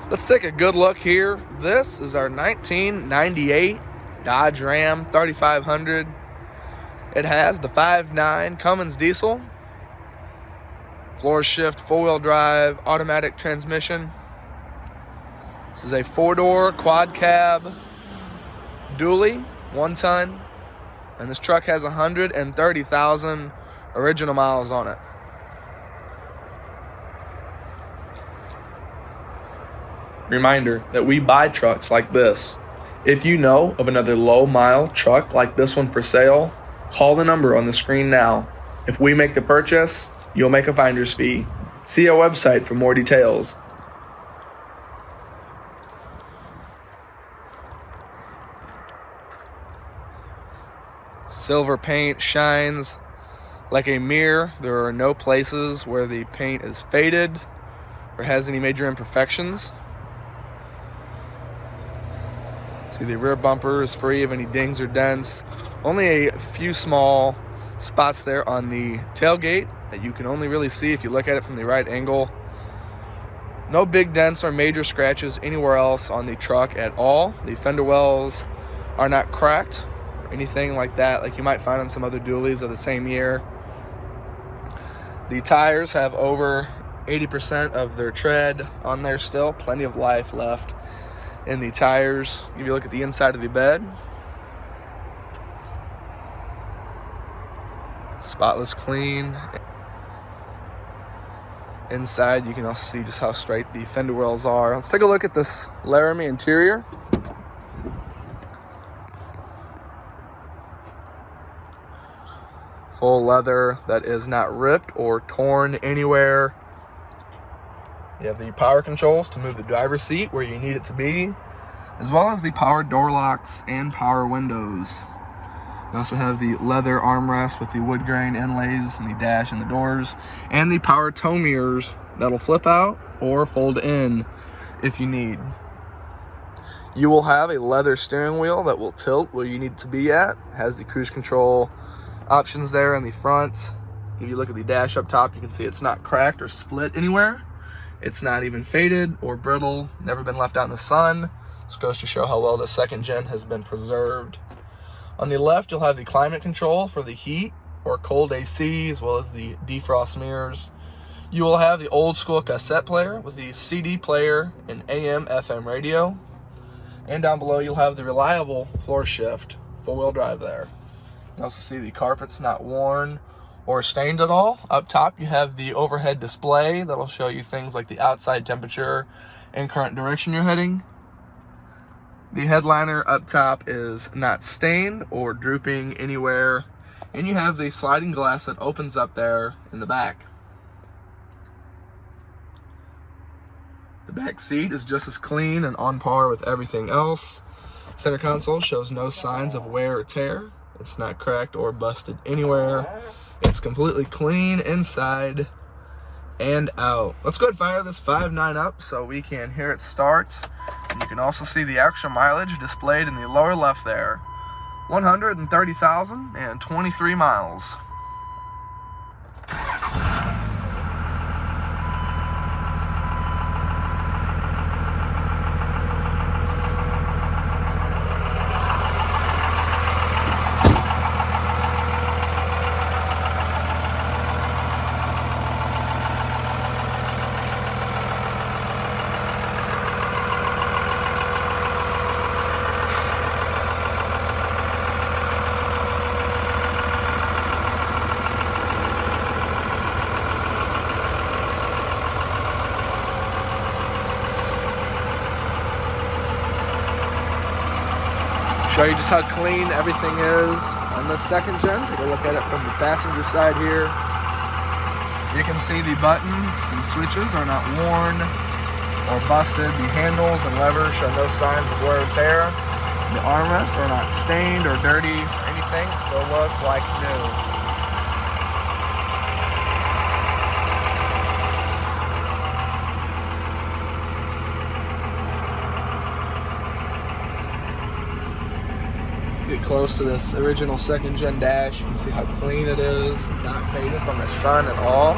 Let's take a good look here. This is our 1998 Dodge Ram 3500. It has the 5.9 Cummins diesel, floor shift, four-wheel drive, automatic transmission. This is a four-door quad cab dually, 1 ton, and this truck has 130,000 original miles on it. Reminder that we buy trucks like this. If you know of another low-mile truck like this one for sale, call the number on the screen now. If we make the purchase, you'll make a finder's fee. See our website for more details. Silver paint shines like a mirror. There are no places where the paint is faded or has any major imperfections. See, the rear bumper is free of any dings or dents. Only a few small spots there on the tailgate that you can only really see if you look at it from the right angle. No big dents or major scratches anywhere else on the truck at all. The fender wells are not cracked or anything like that like you might find on some other dualies of the same year. The tires have over 80% of their tread on there still. Plenty of life left in the tires. If you look at the inside of the bed, spotless clean. Inside you can also see just how straight the fender wells are. Let's take a look at this Laramie interior. Full leather that is not ripped or torn anywhere. You have the power controls to move the driver's seat where you need it to be, as well as the power door locks and power windows. You also have the leather armrest with the wood grain inlays in the dash and the doors, and the power tow mirrors that'll flip out or fold in if you need. You will have a leather steering wheel that will tilt where you need it to be at. It has the cruise control options there in the front. If you look at the dash up top, you can see it's not cracked or split anywhere. It's not even faded or brittle, never been left out in the sun. This goes to show how well the second gen has been preserved. On the left, you'll have the climate control for the heat or cold AC, as well as the defrost mirrors. You will have the old school cassette player with the CD player and AM FM radio. And down below, you'll have the reliable floor shift, four-wheel drive there. You can also see the carpet's not worn or stained at all. Up top, you have the overhead display that'll show you things like the outside temperature and current direction you're heading. The headliner up top is not stained or drooping anywhere. And you have the sliding glass that opens up there in the back. The back seat is just as clean and on par with everything else. Center console shows no signs of wear or tear. It's not cracked or busted anywhere. It's completely clean inside and out. Let's go ahead and fire this 5.9 up so we can hear it start. And you can also see the actual mileage displayed in the lower left there. 130,023 miles. Show you just how clean everything is on this second gen. Take a look at it from the passenger side here. You can see the buttons and switches are not worn or busted. The handles and levers show no signs of wear or tear. The armrests are not stained or dirty or anything. Still look like new. Get close to this original second gen dash. You can see how clean it is, not faded from the sun at all.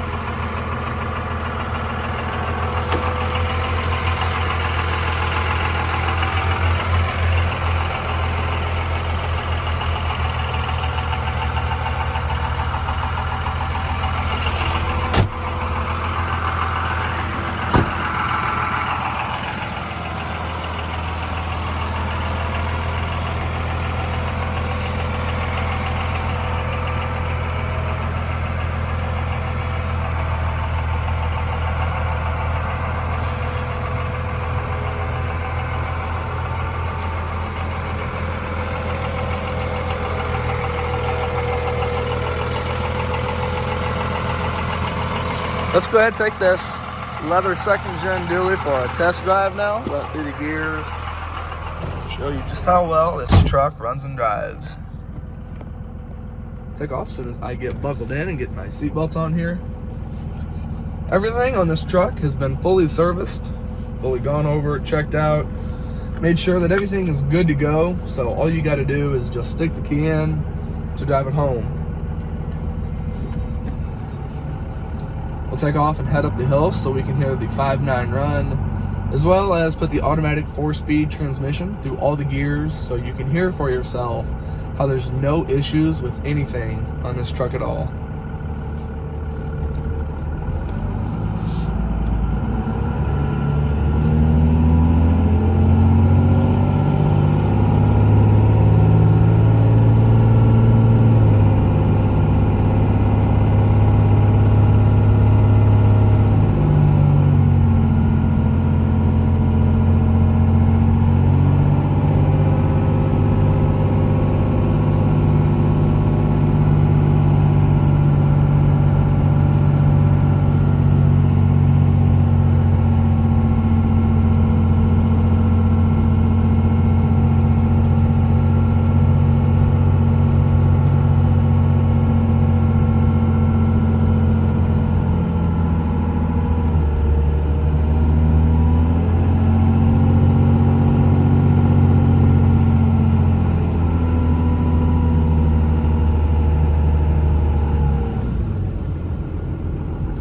Let's go ahead and take this leather second gen dually for a test drive now. Run through the gears, show you just how well this truck runs and drives. Take off as soon as I get buckled in and get my seatbelt on here. Everything on this truck has been fully serviced, fully gone over, checked out, made sure that everything is good to go. So all you got to do is just stick the key in to drive it home. We'll take off and head up the hill so we can hear the 5.9 run, as well as put the automatic 4-speed transmission through all the gears so you can hear for yourself how there's no issues with anything on this truck at all.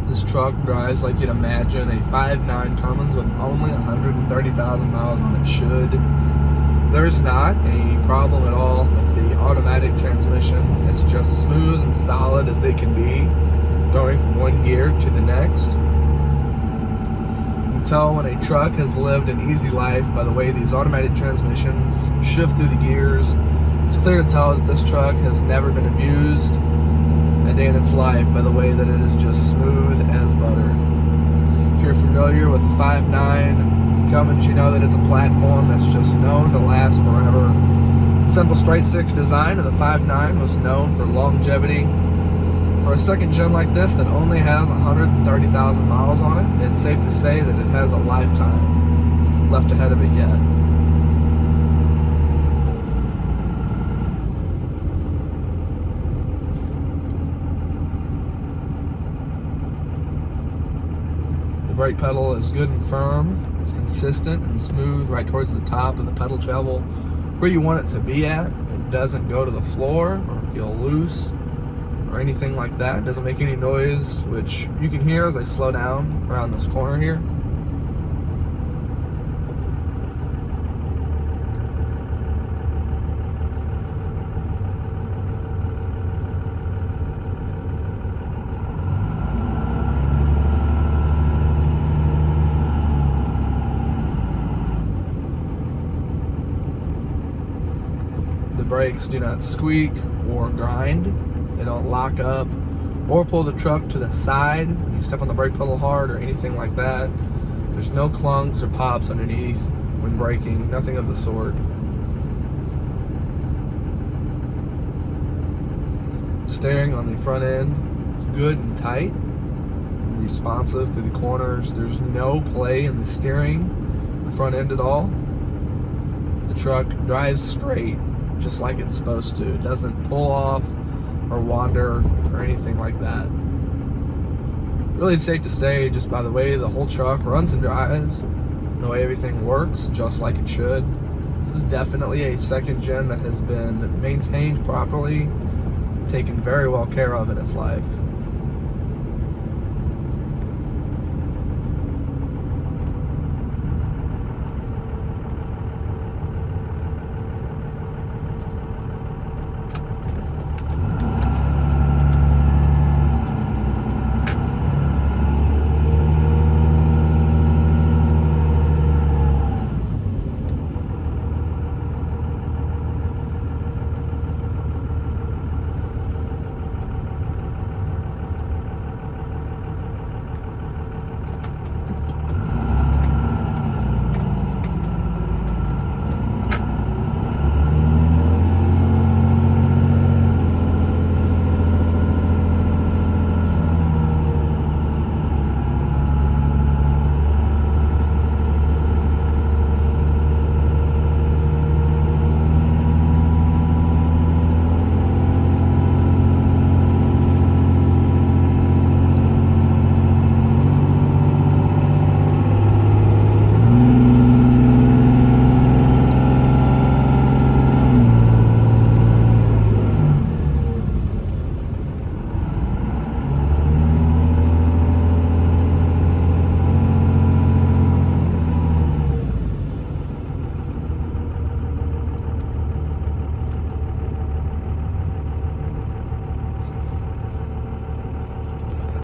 This truck drives like you'd imagine a 5.9 Cummins with only 130,000 miles on it should. There's not a problem at all with the automatic transmission. It's just smooth and solid as it can be, going from one gear to the next. You can tell when a truck has lived an easy life by the way these automatic transmissions shift through the gears. It's clear to tell that this truck has never been abused a day in its life by the way that it is just smooth as butter. If you're familiar with 5.9 Cummins, you know that it's a platform that's just known to last forever. Simple straight six design of the 5.9 was known for longevity. For a second gen like this that only has 130,000 miles on it, it's safe to say that it has a lifetime left ahead of it yet. The brake pedal is good and firm. It's consistent and smooth right towards the top of the pedal travel where you want it to be at. It doesn't go to the floor or feel loose or anything like that. It doesn't make any noise, which you can hear as I slow down around this corner here. The brakes do not squeak or grind. They don't lock up or pull the truck to the side when you step on the brake pedal hard or anything like that. There's no clunks or pops underneath when braking, nothing of the sort. Steering on the front end is good and tight, and responsive through the corners. There's no play in the steering, the front end at all. The truck drives straight, just like it's supposed to. It doesn't pull off or wander or anything like that. Really safe to say, just by the way the whole truck runs and drives, the way everything works just like it should, this is definitely a second gen that has been maintained properly, taken very well care of in its life.